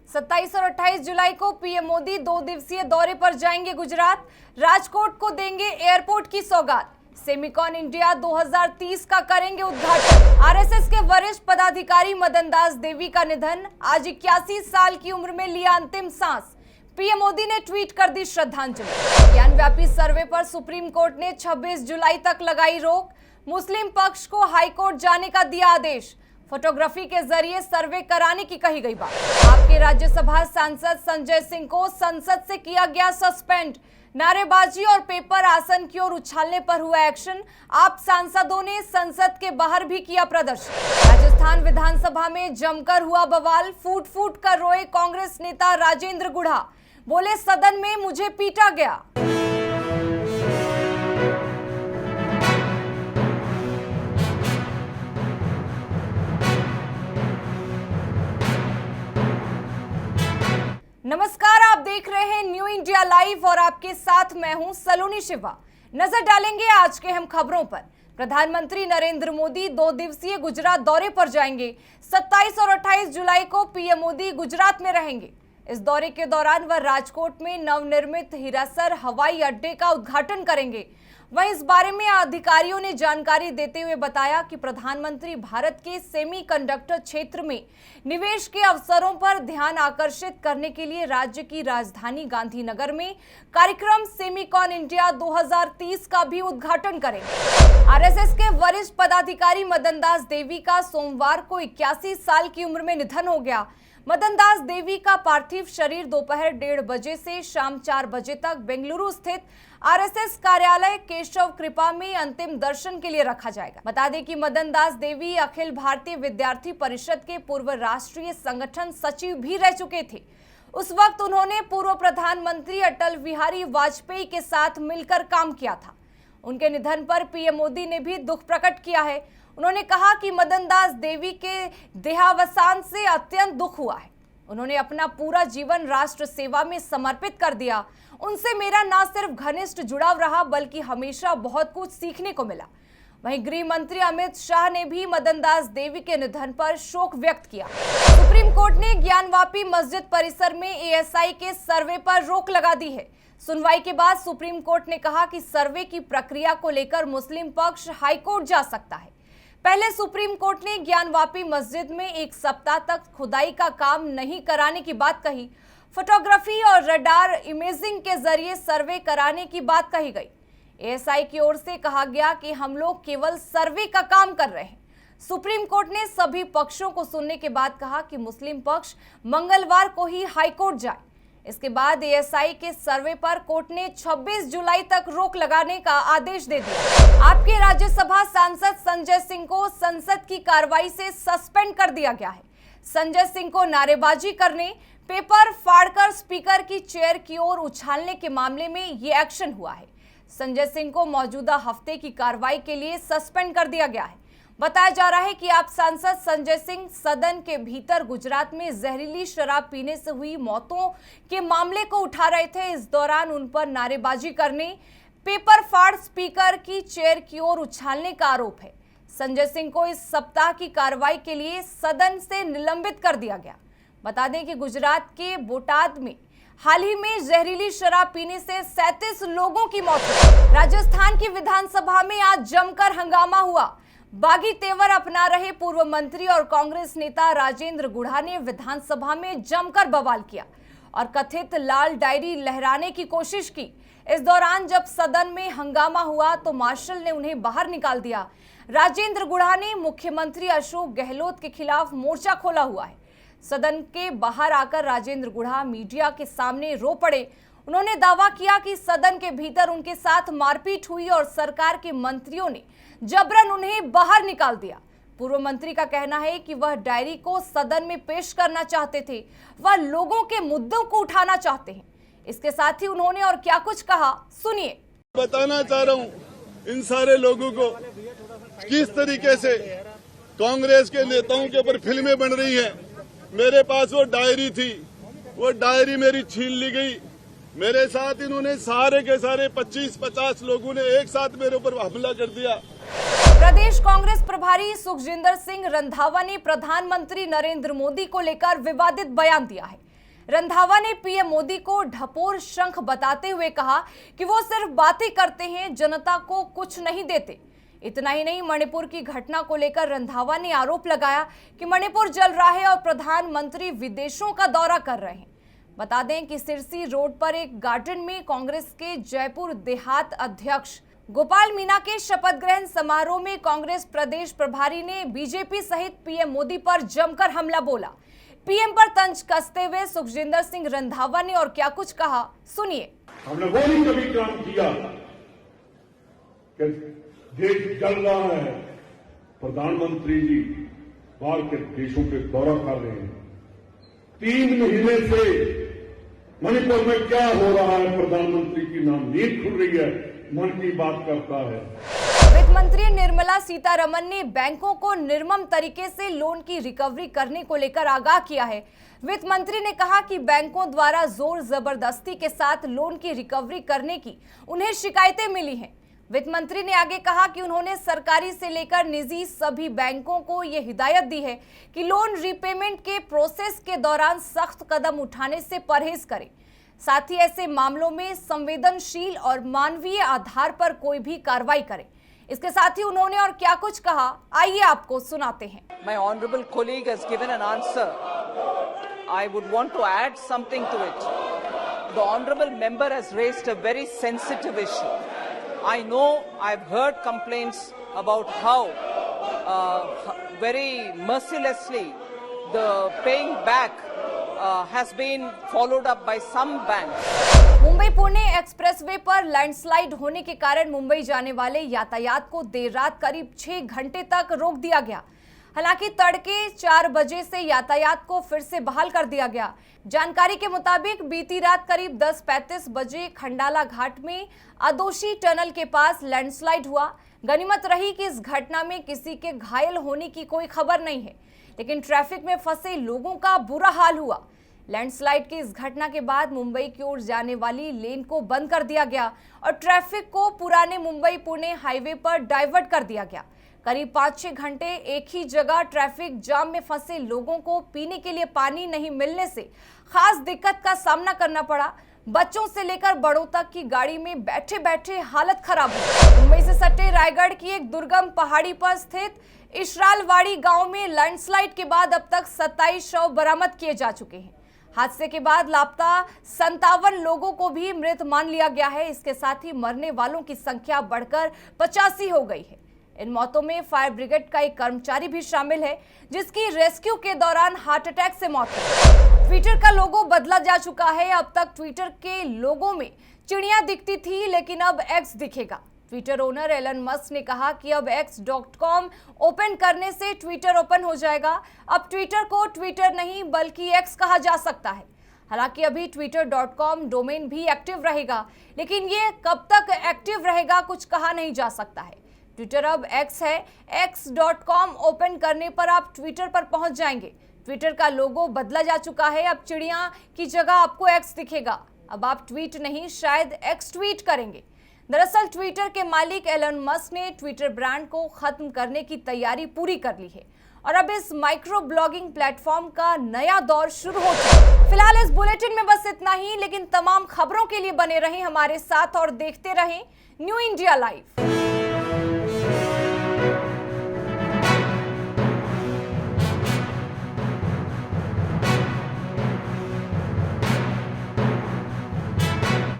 27 और 28 जुलाई को पीएम मोदी 2 दिवसीय दौरे पर जाएंगे गुजरात। राजकोट को देंगे एयरपोर्ट की सौगात। सेमिकॉन इंडिया 2030 का करेंगे उद्घाटन। आरएसएस के वरिष्ठ पदाधिकारी मदन दास देवी का निधन। आज 81 साल की उम्र में लिया अंतिम सांस। पीएम मोदी ने ट्वीट कर दी श्रद्धांजलि। ज्ञानव्यापी सर्वे पर सुप्रीम कोर्ट ने 26 जुलाई तक लगाई रोक। मुस्लिम पक्ष को हाईकोर्ट जाने का दिया आदेश। फोटोग्राफी के जरिए सर्वे कराने की कही गई बात। आपके राज्यसभा सांसद संजय सिंह को संसद से किया गया सस्पेंड। नारेबाजी और पेपर आसन की ओर उछालने पर हुआ एक्शन। आप सांसदों ने संसद के बाहर भी किया प्रदर्शन। राजस्थान विधानसभा में जमकर हुआ बवाल। फूट फूट कर रोए कांग्रेस नेता राजेंद्र गुढ़ा। बोले, सदन में मुझे पीटा गया। नमस्कार, आप देख रहे हैं न्यू इंडिया लाइव और आपके साथ मैं हूं सलोनी शिवा। नजर डालेंगे आज के अहम खबरों पर। प्रधानमंत्री नरेंद्र मोदी 2 दिवसीय गुजरात दौरे पर जाएंगे। 27 और 28 जुलाई को पीएम मोदी गुजरात में रहेंगे। इस दौरे के दौरान वह राजकोट में नवनिर्मित हिरासर हवाई अड्डे का उद्घाटन करेंगे। वहीं इस बारे में अधिकारियों ने जानकारी देते हुए बताया कि प्रधानमंत्री भारत के सेमीकंडक्टर क्षेत्र में निवेश के अवसरों पर ध्यान आकर्षित करने के लिए राज्य की राजधानी गांधीनगर में कार्यक्रम सेमिकॉन इंडिया 2030 का भी उद्घाटन करेंगे। आरएसएस के वरिष्ठ पदाधिकारी मदन दास देवी का सोमवार को 81 साल की उम्र में निधन हो गया। मदन दास देवी का पार्थिव शरीर दोपहर 1:30 बजे से शाम 4 बजे तक बेंगलुरु स्थित आरएसएस कार्यालय केशव कृपा में अंतिम दर्शन के लिए रखा जाएगा। बता दें कि मदन दास देवी अखिल भारतीय विद्यार्थी परिषद के पूर्व राष्ट्रीय संगठन सचिव भी रह चुके थे। उस वक्त उन्होंने पूर्व प्रधानमंत्री अटल बिहारी वाजपेयी के साथ मिलकर काम किया था। उनके निधन पर पीएम मोदी ने भी दुख प्रकट किया है। उन्होंने कहा कि मदन दास देवी के देहावसान से अत्यंत दुख हुआ है। उन्होंने अपना पूरा जीवन राष्ट्र सेवा में समर्पित कर दिया। उनसे मेरा न सिर्फ घनिष्ठ जुड़ाव रहा बल्कि हमेशा बहुत कुछ सीखने को मिला। वहीं गृह मंत्री अमित शाह ने भी मदन दास देवी के निधन पर शोक व्यक्त किया। सुप्रीम कोर्ट ने ज्ञानवापी मस्जिद परिसर में एएसआई के सर्वे पर रोक लगा दी है। सुनवाई के बाद सुप्रीम कोर्ट ने कहा कि सर्वे की प्रक्रिया को लेकर मुस्लिम पक्ष हाईकोर्ट जा सकता है। पहले सुप्रीम कोर्ट ने ज्ञानवापी मस्जिद में 1 सप्ताह तक खुदाई का काम नहीं कराने की बात कही। फोटोग्राफी और रडार इमेजिंग के जरिए सर्वे कराने की बात कही गई। एएसआई की ओर से कहा गया कि हम लोग केवल सर्वे का काम कर रहे हैं। सुप्रीम कोर्ट ने सभी पक्षों को सुनने के बाद कहा कि मुस्लिम पक्ष मंगलवार को ही हाईकोर्ट जाए। इसके बाद एएसआई के सर्वे पर कोर्ट ने 26 जुलाई तक रोक लगाने का आदेश दे दिया। आपके राज्यसभा सांसद संजय सिंह को संसद की कार्रवाई से सस्पेंड कर दिया गया है। संजय सिंह को नारेबाजी करने, पेपर फाड़कर स्पीकर की चेयर की ओर उछालने के मामले में ये एक्शन हुआ है। संजय सिंह को मौजूदा हफ्ते की कार्रवाई के लिए सस्पेंड कर दिया गया है। बताया जा रहा है कि आप सांसद संजय सिंह सदन के भीतर गुजरात में जहरीली शराब पीने से हुई मौतों के मामले को उठा रहे थे। इस दौरान उन पर नारेबाजी करने, पेपर फाड़ स्पीकर की चेयर की ओर उछालने का आरोप है। संजय सिंह को इस सप्ताह की कार्रवाई के लिए सदन से निलंबित कर दिया गया। बता दें कि गुजरात के बोटाद में हाल ही में जहरीली शराब पीने से 37 लोगों की मौत हुई। राजस्थान की विधानसभा में आज जमकर हंगामा हुआ। बागी तेवर अपना रहे पूर्व मंत्री और कांग्रेस नेता राजेंद्र गुढ़ा ने विधानसभा में जमकर बवाल किया और कथित लाल डायरी लहराने की कोशिश की। इस दौरान जब सदन में हंगामा हुआ तो मार्शल ने उन्हें बाहर निकाल दिया। राजेंद्र गुढ़ा ने मुख्यमंत्री अशोक गहलोत के खिलाफ मोर्चा खोला हुआ है। सदन के बाहर आकर राजेंद्र गुढ़ा मीडिया के सामने रो पड़े। उन्होंने दावा किया कि सदन के भीतर उनके साथ मारपीट हुई और सरकार के मंत्रियों ने जबरन उन्हें बाहर निकाल दिया। पूर्व मंत्री का कहना है कि वह डायरी को सदन में पेश करना चाहते थे। वह लोगों के मुद्दों को उठाना चाहते हैं। इसके साथ ही उन्होंने और क्या कुछ कहा, सुनिए। बताना चाह रहा हूँ इन सारे लोगों को किस तरीके से कांग्रेस के नेताओं के ऊपर फिल्में बन रही हैं। मेरे पास वो डायरी थी, वो डायरी मेरी छीन ली गई। मेरे साथ इन्होंने सारे के सारे 25-50 लोगों ने एक साथ मेरे ऊपर हमला कर दिया। प्रदेश कांग्रेस प्रभारी सुखजिंदर सिंह रंधावा ने प्रधानमंत्री नरेंद्र मोदी को लेकर विवादित बयान दिया है। रंधावा ने पीएम मोदी को ढपोर शंख बताते हुए कहा कि वो सिर्फ बातें करते हैं, जनता को कुछ नहीं देते। इतना ही नहीं, मणिपुर की घटना को लेकर रंधावा ने आरोप लगाया कि मणिपुर जल रहा है और प्रधानमंत्री विदेशों का दौरा कर रहे हैं। बता दें कि सिरसी रोड पर एक गार्डन में कांग्रेस के जयपुर देहात अध्यक्ष गोपाल मीणा के शपथ ग्रहण समारोह में कांग्रेस प्रदेश प्रभारी ने बीजेपी सहित पीएम मोदी पर जमकर हमला बोला। पीएम पर तंज कसते हुए सुखजिंदर सिंह रंधावा ने और क्या कुछ कहा, सुनिए। हमने वो नहीं कभी काम किया कि देश जल रहा है, प्रधानमंत्री जी बाहर के देशों पे दौरा कर रहे हैं। 3 महीने से मणिपुर में क्या हो रहा है, प्रधानमंत्री की नाम नींद खुल रही है, मन की बात करता है। वित्त मंत्री निर्मला सीतारमण ने बैंकों को निर्मम तरीके से लोन की रिकवरी करने को लेकर आगाह किया है। वित्त मंत्री ने कहा कि बैंकों द्वारा जोर जबरदस्ती के साथ लोन की रिकवरी करने की उन्हें शिकायतें मिली हैं। वित्त मंत्री ने आगे कहा कि उन्होंने सरकारी से लेकर निजी सभी बैंकों को यह हिदायत दी है कि लोन रीपेमेंट के प्रोसेस के दौरान सख्त कदम उठाने से परहेज करें। साथ ही ऐसे मामलों में संवेदनशील और मानवीय आधार पर कोई भी कार्रवाई करें। इसके साथ ही उन्होंने और क्या कुछ कहा, आइए आपको सुनाते हैं। My honorable colleague has given an answer. I would want to add something to it. The honorable member has raised a very sensitive issue. I know I've heard complaints about how very mercilessly the paying back has been followed up by some banks. Mumbai Pune expressway पर landslide होने के कारण मुंबई जाने वाले यातायात को देर रात करीब 6 घंटे तक रोक दिया गया। हालांकि तड़के 4 बजे से यातायात को फिर से बहाल कर दिया गया। जानकारी के मुताबिक बीती रात करीब 10:35 बजे खंडाला घाट में आदोशी टनल के पास लैंडस्लाइड हुआ। गनीमत रही कि इस घटना में किसी के घायल होने की कोई खबर नहीं है, लेकिन ट्रैफिक में फंसे लोगों का बुरा हाल हुआ। लैंडस्लाइड की इस घटना के बाद मुंबई की ओर जाने वाली लेन को बंद कर दिया गया और ट्रैफिक को पुराने मुंबई पुणे हाईवे पर डाइवर्ट कर दिया गया। करीब 5-6 घंटे एक ही जगह ट्रैफिक जाम में फंसे लोगों को पीने के लिए पानी नहीं मिलने से खास दिक्कत का सामना करना पड़ा। बच्चों से लेकर बड़ों तक की गाड़ी में बैठे बैठे हालत खराब हुई। मुंबई से सटे रायगढ़ की एक दुर्गम पहाड़ी पर स्थित इशरालवाड़ी गांव में लैंडस्लाइड के बाद अब तक 27 शव बरामद किए जा चुके हैं। हादसे के बाद लापता 57 लोगों को भी मृत मान लिया गया है। इसके साथ ही मरने वालों की संख्या बढ़कर 85 हो गई है। इन मौतों में फायर ब्रिगेड का एक कर्मचारी भी शामिल है, जिसकी रेस्क्यू के दौरान हार्ट अटैक से मौत हुई। ट्विटर का लोगो बदला जा चुका है। अब तक ट्विटर के लोगो में चिड़िया दिखती थी, लेकिन अब एक्स दिखेगा। ट्विटर ओनर एलन मस्क ने कहा कि अब x.com ओपन करने से ट्विटर ओपन हो जाएगा। अब ट्विटर को ट्विटर नहीं बल्कि एक्स कहा जा सकता है। हालांकि अभी twitter.com डोमेन भी एक्टिव रहेगा, लेकिन ये कब तक एक्टिव रहेगा कुछ कहा नहीं जा सकता है। ट्विटर अब एक्स है। x.com ओपन करने पर आप ट्विटर पर पहुंच जाएंगे। ट्विटर का लोगो बदला जा चुका है। अब चिड़िया की जगह आपको एक्स दिखेगा। अब आप ट्वीट नहीं, शायद एक्स ट्वीट करेंगे। दरअसल ट्विटर के मालिक एलन मस्क ने ट्विटर ब्रांड को खत्म करने की तैयारी पूरी कर ली है और अब इस माइक्रो ब्लॉगिंग प्लेटफॉर्म का नया दौर शुरू हो चुका है। फिलहाल इस बुलेटिन में बस इतना ही, लेकिन तमाम खबरों के लिए बने रहें हमारे साथ और देखते रहें न्यू इंडिया लाइव।